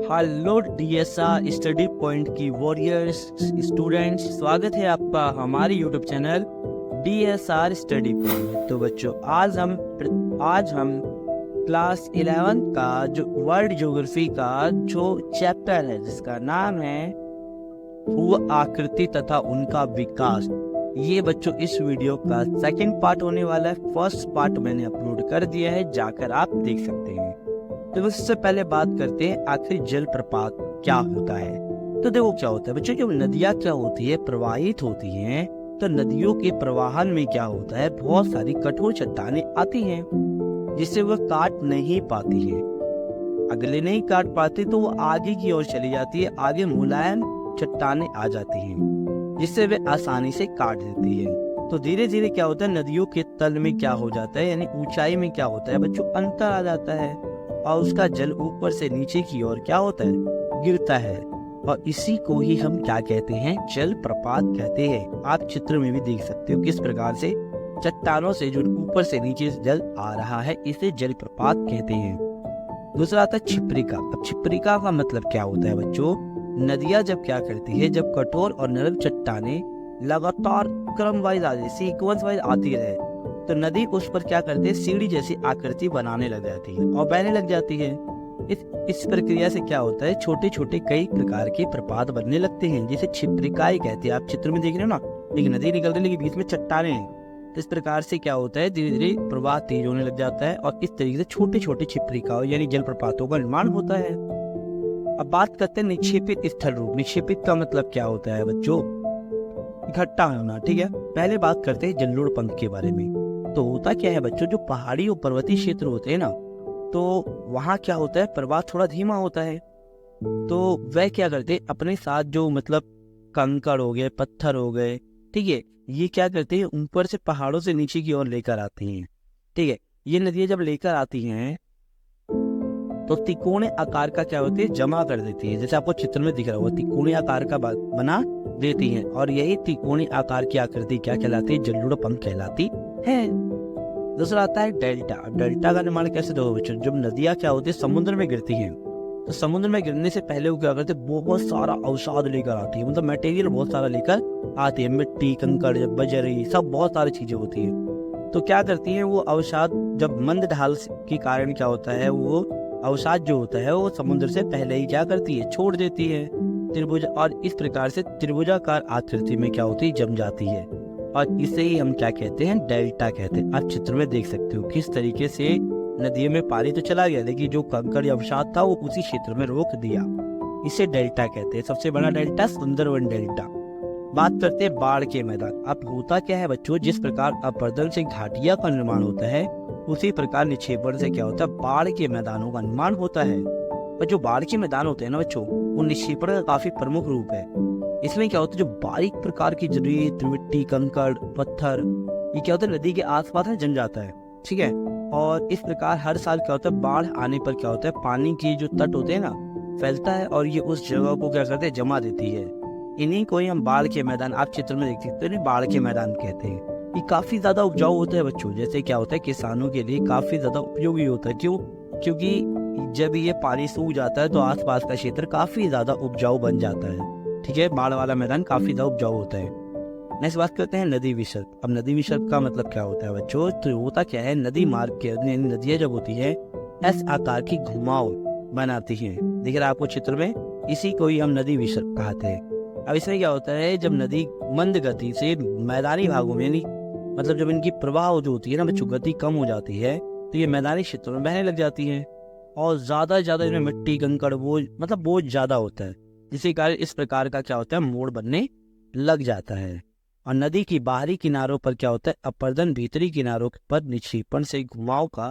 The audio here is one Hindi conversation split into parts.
हेलो डीएसआर स्टडी पॉइंट की वॉरियर्स स्टूडेंट्स, स्वागत है आपका हमारे YouTube channel DSR study point में। तो बच्चों, आज हम क्लास 11 का जो वर्ल्ड ज्योग्राफी का जो चैप्टर है जिसका नाम है भू आकृति तथा उनका विकास, ये बच्चों इस वीडियो का सेकंड पार्ट होने वाला है। फर्स्ट पार्ट मैंने अपलोड कर दिया है, जाकर आप देख सकते हैं। तो उससे पहले बात करते हैं आखिर जलप्रपात क्या होता है। तो देखो क्या होता है बच्चों, जब नदियाँ क्या होती है प्रवाहित होती हैं, तो नदियों के प्रवाहन में क्या होता है, बहुत सारी कठोर चट्टानें आती हैं जिसे वह काट नहीं पाती है। अगले नहीं काट पाती तो वो आगे की ओर चली जाती है, आगे मुलायम चट्टानें आ जाती हैं जिससे वे आसानी से काट देती है। तो धीरे धीरे क्या होता है, नदियों के तल में क्या हो जाता है, यानी ऊंचाई में क्या होता है बच्चों, अंतर आ जाता है और उसका जल ऊपर से नीचे की ओर क्या होता है, गिरता है। और इसी को ही हम क्या कहते हैं, जल प्रपात कहते हैं। आप चित्र में भी देख सकते हो किस प्रकार से चट्टानों से जो ऊपर से नीचे जल आ रहा है, इसे जल प्रपात कहते हैं। दूसरा आता है छिप्रिका। अब छिप्रिका का मतलब क्या होता है बच्चों, नदियां जब क्या करती है, जब कठोर और नरम चट्टानें लगातार क्रम वाइज सीक्वेंस वाइज आती रहे, तो नदी उस पर क्या करती है, सीढ़ी जैसी आकृति बनाने लग जाती है और बहने लग जाती है। इस प्रक्रिया से क्या होता है, छोटे छोटे कई प्रकार के प्रपात बनने लगते हैं, जिसे छिप्रिकाएं कहते हैं। आप चित्र में देख रहे हो ना, एक नदी निकल रही है लेकिन बीच में चट्टानें हैं। इस प्रकार से क्या होता है, धीरे धीरे प्रवाह तेज होने लग जाता है और इस तरीके से छोटे छोटे छिप्रिकाओं यानी जलप्रपातों का निर्माण होता है। अब बात करते हैं निक्षेपित स्थल रूप। निक्षेपित का मतलब क्या होता है बच्चों, इकट्ठा होना। ठीक है, पहले बात करते हैं जलोढ़ पंख के बारे में। तो होता क्या है बच्चों, जो पहाड़ी और पर्वतीय क्षेत्र होते हैं ना, तो वहाँ क्या होता है, प्रवाह थोड़ा धीमा होता है। तो वह क्या करते हैं, अपने साथ जो मतलब कंकड़ हो गए, पत्थर हो गए, ठीक है, ये क्या करते हैं, ऊपर से पहाड़ों से नीचे की ओर लेकर आते हैं। ठीक है, ये नदियाँ जब लेकर आती हैं तो त्रिकोणीय आकार का क्या होती है, जमा कर देती है। जैसे आपको चित्र में दिख रहा होगा, त्रिकोणीय आकार का बना देती है और यही त्रिकोणीय आकार की आकृति क्या कहलाती है, जलोढ़ पंख कहलाती है। दूसरा आता है डेल्टा। डेल्टा का निर्माण कैसे होगा बच्चों, जब नदियां क्या होती है समुद्र में गिरती हैं, तो समुद्र में गिरने से पहले वो क्या करते हैं, बहुत सारा अवसाद लेकर आती है, मतलब मटेरियल बहुत सारा लेकर आती है, मिट्टी, कंकड़, बजरी, सब बहुत सारी चीजें होती है। तो क्या करती है, वो अवसाद जब मंद ढाल के कारण क्या होता है, वो अवसाद जो होता है वो समुद्र से पहले ही क्या करती है, छोड़ देती है त्रिभुज, और इस प्रकार से त्रिभुजाकार आकृति में क्या होती है, जम जाती है और इसे ही हम क्या कहते हैं, डेल्टा कहते हैं। आप चित्र में देख सकते हो किस तरीके से नदियों में पानी तो चला गया लेकिन जो कंकड़ या अवसाद था वो उसी क्षेत्र में रोक दिया, इसे डेल्टा कहते हैं। सबसे बड़ा डेल्टा सुंदरवन डेल्टा। बात करते हैं बाढ़ के मैदान। अब होता क्या है बच्चों, जिस प्रकार अपर्दन से घाटिया का निर्माण होता है, उसी प्रकार निक्षेपण से क्या होता है, बाढ़ के मैदानों का निर्माण होता है। और जो बाढ़ के मैदान होते हैं ना बच्चों, वो निक्षेपण का काफी प्रमुख रूप है। इसमें क्या होता है, जो बारीक प्रकार की रेत, मिट्टी, कंकड़, पत्थर, ये क्या होता है, नदी के आसपास में जम जाता है। ठीक है, और इस प्रकार हर साल क्या होता है, बाढ़ आने पर क्या होता है, पानी की जो तट होते हैं ना, फैलता है और ये उस जगह को क्या करते हैं, जमा देती है। इन्हीं को ही हम बाढ़ के मैदान, आप चित्र में देख सकते हैं, बाढ़ के मैदान कहते हैं। ये काफी ज्यादा उपजाऊ होता है बच्चों, जैसे क्या होता है, किसानों के लिए काफी ज्यादा उपयोगी होता है। क्यों? क्योंकि जब ये पानी सूख जाता है तो आसपास का क्षेत्र काफी ज्यादा उपजाऊ बन जाता है। ठीक है, बाढ़ वाला मैदान काफी ज्यादा उपजाऊ होता है। नेक्स्ट बात करते हैं नदी विसर्ग। अब नदी विसर्ग का मतलब क्या होता है बच्चों, तो होता क्या है, नदी मार्ग के नदियां जब होती है एस आकार की घुमाव बनाती है, दिख रहा है आपको चित्र में, इसी को ही हम नदी विसर्ग कहते हैं। अब इसमें क्या होता है, जब नदी मंद गति से मैदानी भागों में, यानी मतलब जब इनकी प्रवाह जो होती है ना बच्चों, गति कम हो जाती है, तो ये मैदानी क्षेत्रों में बहने लग जाती है और ज्यादा इनमें मिट्टी, कंकड़, बोझ मतलब बोझ ज्यादा होता है, जिसके कारण इस प्रकार का क्या होता है, मोड़ बनने लग जाता है। और नदी की बाहरी किनारों पर क्या होता है, अपर्दन भीतरी किनारों पर निक्षेपण से घुमाव का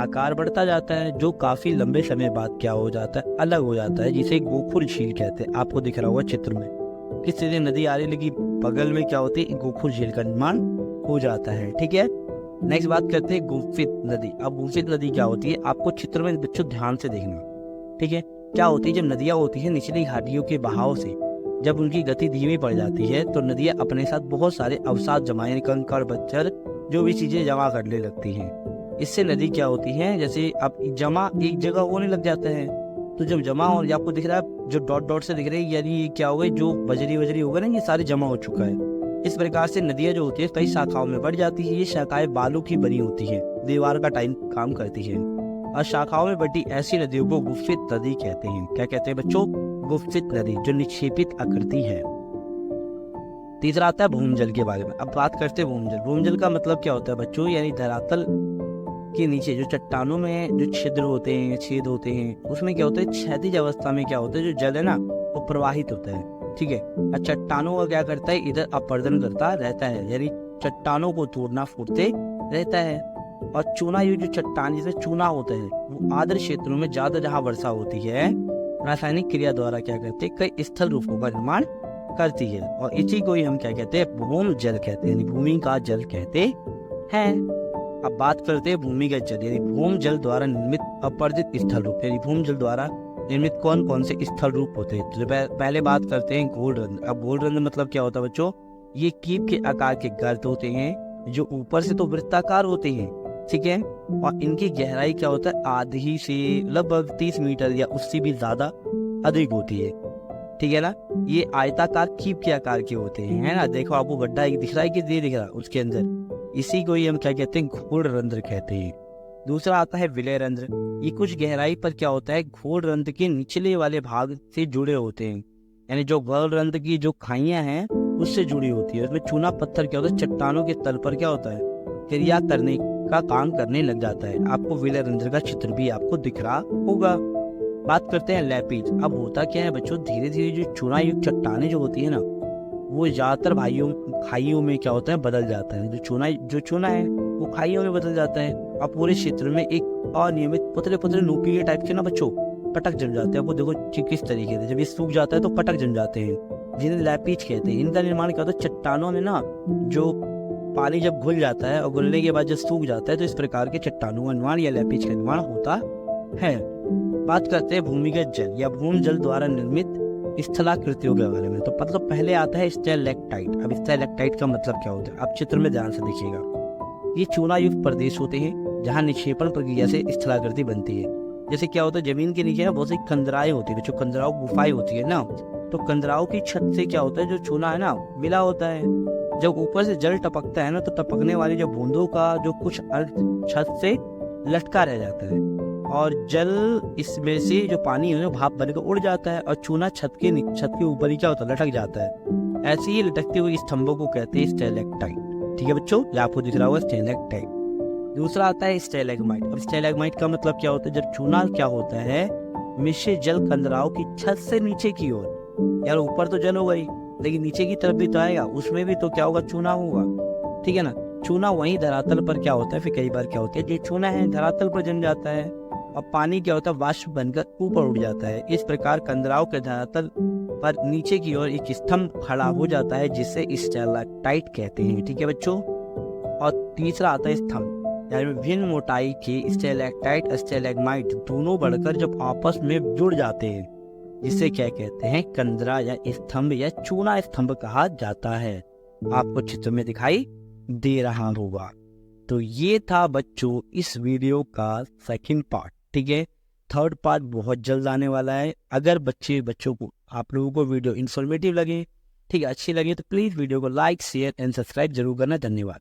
आकार बढ़ता जाता है, जो काफी लंबे समय बाद क्या हो जाता है, अलग हो जाता है, जिसे गोखुर झील कहते हैं। आपको दिख रहा होगा चित्र में किस तरह नदी आ रही लगी, बगल में क्या होती है, गोखुर झील का निर्माण हो जाता है। ठीक है, नेक्स्ट बात करते हैं गुम्फित नदी। अब गुम्फित नदी क्या होती है, आपको चित्र में बच्चों ध्यान से देखना। ठीक है, क्या होती है, जब नदियां होती है निचली घाटियों के बहाव से जब उनकी गति धीमी पड़ जाती है, तो नदियां अपने साथ बहुत सारे अवसाद जमा, यानी कंकड़, पत्थर, जो भी चीजें जमा करने लगती हैं। इससे नदी क्या होती है, जैसे अब जमा एक जगह होने लग जाता है, तो जब जमा हो, ये आपको दिख रहा है जो डॉट डॉट से दिख रही है, यानी ये क्या होगा, जो बजरी होगा ना, ये सारे जमा हो चुका है। इस प्रकार से नदियाँ जो होती है कई शाखाओं में बढ़ जाती है। ये शाखाएं बालू की बनी होती है, दीवार का टाइम काम करती है, और शाखाओं में बढ़ती ऐसी नदियों को गुफित नदी कहते हैं। क्या कहते हैं बच्चों? गुफित नदी, जो निक्षेपित आकृति है। तीसरा आता है भूमजल के बारे में। अब बात करते हैं भूमजल। भूमजल का मतलब क्या होता है बच्चों? यानी धरातल के नीचे जो चट्टानों में जो छिद्र होते हैं, छेद होते हैं, उसमें क्या होता है, क्षैतिज अवस्था में क्या होता है, जो जल है ना वो प्रवाहित होता है। ठीक है, और चट्टानों का क्या करता है, इधर अपर्दन करता रहता है, यानी चट्टानों को तोड़ना फूटते रहता है। और चूना, ये जो चट्टान जिसमें चूना होता है, वो आर्द्र क्षेत्रों में ज्यादा जहाँ वर्षा होती है, रासायनिक क्रिया द्वारा क्या करते हैं, कई स्थल रूपों का निर्माण करती है, और इसी को ही हम क्या कहते हैं, भूम जल कहते हैं, यानी भूमि का जल कहते हैं। अब बात करते हैं भूमिगत जल, यानी भूम जल द्वारा निर्मित अपर्दित स्थल रूप। यानी भूम जल द्वारा निर्मित कौन कौन से स्थल रूप होते हैं? तो पहले बात करते हैं घोलरंध्र। अब घोलरंध्र मतलब क्या होता है बच्चों? ये कीप के आकार के गर्त होते हैं, जो ऊपर से तो वृत्ताकार होते हैं, ठीक है, और इनकी गहराई क्या होता है, आधी से लगभग 30 मीटर या उससे भी ज्यादा अधिक होती है। ठीक है ना, ये आयताकार कीप के आकार के होते हैं, है ना। देखो आपको गड्ढा दिख रहा है कि नहीं दिख रहा उसके अंदर, इसी को ही हम क्या कहते हैं, घोलरंध्र कहते हैं। दूसरा आता है विलय रंध्र। ये कुछ गहराई पर क्या होता है, घोलरंध्र के निचले वाले भाग से जुड़े होते हैं, यानी जो घोलरंध्र की जो खाइयां हैं उससे जुड़ी होती है। उसमें चूना पत्थर क्या होता है, चट्टानों के तल पर क्या होता है, क्रिया करने का काम करने लग जाता है। आपको विलय रंध्र का चित्र भी आपको दिख रहा होगा। बात करते हैं लैपीज। अब होता क्या है बच्चों, धीरे धीरे जो चूना युक्त चट्टानें जो होती है ना, वो ज्यादातर खाइयों में क्या होता है, बदल जाता है। जो चूना है वो खाइयों में बदल जाता है, और पूरे क्षेत्र में एक अनियमित पतले पतले नुकीले टाइप के ना बच्चों पटक जम जाते हैं। आपको देखो किस तरीके से, जब ये सूख जाता है तो पटक जम जाते हैं, जिन्हें लैपीज कहते हैं। इनका निर्माण क्या होता है, चट्टानों में ना जो पानी जब घुल जाता है और घुलने के बाद जब सूख जाता है, तो इस प्रकार के चट्टानों का निर्माण या लैपीज का निर्माण होता है। बात करते हैं भूमिगत जल या भूम जल द्वारा निर्मित स्थलाकृतियों के बारे में। तो मतलब पहले आता है स्टैलेक्टाइट। अब स्टैलेक्टाइट का मतलब क्या होता है, आप चित्र में ध्यान से देखिएगा। ये चूना युक्त प्रदेश होते हैं जहाँ निक्षेपण प्रक्रिया से स्थलाकृति बनती है। जैसे क्या होता है, जमीन के नीचे ना बहुत सी कंदराएं होती है, जो कंदराओं गुफाएं होती है ना, तो कंदराओं की छत से क्या होता है, जो चूना है ना मिला होता है। जब ऊपर से जल टपकता है ना, तो टपकने वाली जो बूंदों का जो कुछ अंश छत से लटका रह जाता है, और जल इसमें से जो पानी है भाप बनकर उड़ जाता है, और चूना छत के ऊपर ही क्या होता है, लटक जाता है। ऐसे ही लटकते हुए स्तंभों को कहते हैं स्टैलेक्टाइट। ठीक है बच्चों, ये आपको दिख रहा होगा स्टैलेक्टाइट। दूसरा आता है स्टैलेग्माइट। अब स्टैलेग्माइट का मतलब क्या होता है, जब चूना क्या होता है, मिश्रित जल कंदराओं की छत से नीचे की ओर, यार ऊपर तो जल होगा ही, लेकिन नीचे की तरफ भी तो आएगा, उसमें भी तो क्या होगा, चूना होगा। ठीक है ना, चूना वहीं धरातल पर क्या होता है, फिर कई बार क्या होता है, जो चूना है धरातल पर जम जाता है, और पानी क्या होता है, वाष्प बनकर ऊपर उड़ जाता है। इस प्रकार कंदराओं के धरातल पर नीचे की ओर एक स्तंभ खड़ा हो जाता है, जिसे स्टैलेक्टाइट कहते हैं। ठीक है बच्चों। और तीसरा आता है स्तंभ, यानी विभिन्न मोटाई के स्टैलेक्टाइट स्टैलेग्माइट दोनों बढ़कर जब आपस में जुड़ जाते हैं, जिसे क्या कहते हैं, कंदरा या स्तंभ या चूना स्तंभ कहा जाता है। आपको चित्र में दिखाई दे रहा होगा। तो ये था बच्चों इस वीडियो का सेकंड पार्ट। ठीक है, थर्ड पार्ट बहुत जल्द आने वाला है। अगर बच्चों को आप लोगों को वीडियो इन्फॉर्मेटिव लगे, ठीक है, अच्छी लगे, तो प्लीज वीडियो को लाइक शेयर एंड सब्सक्राइब जरूर करना। धन्यवाद।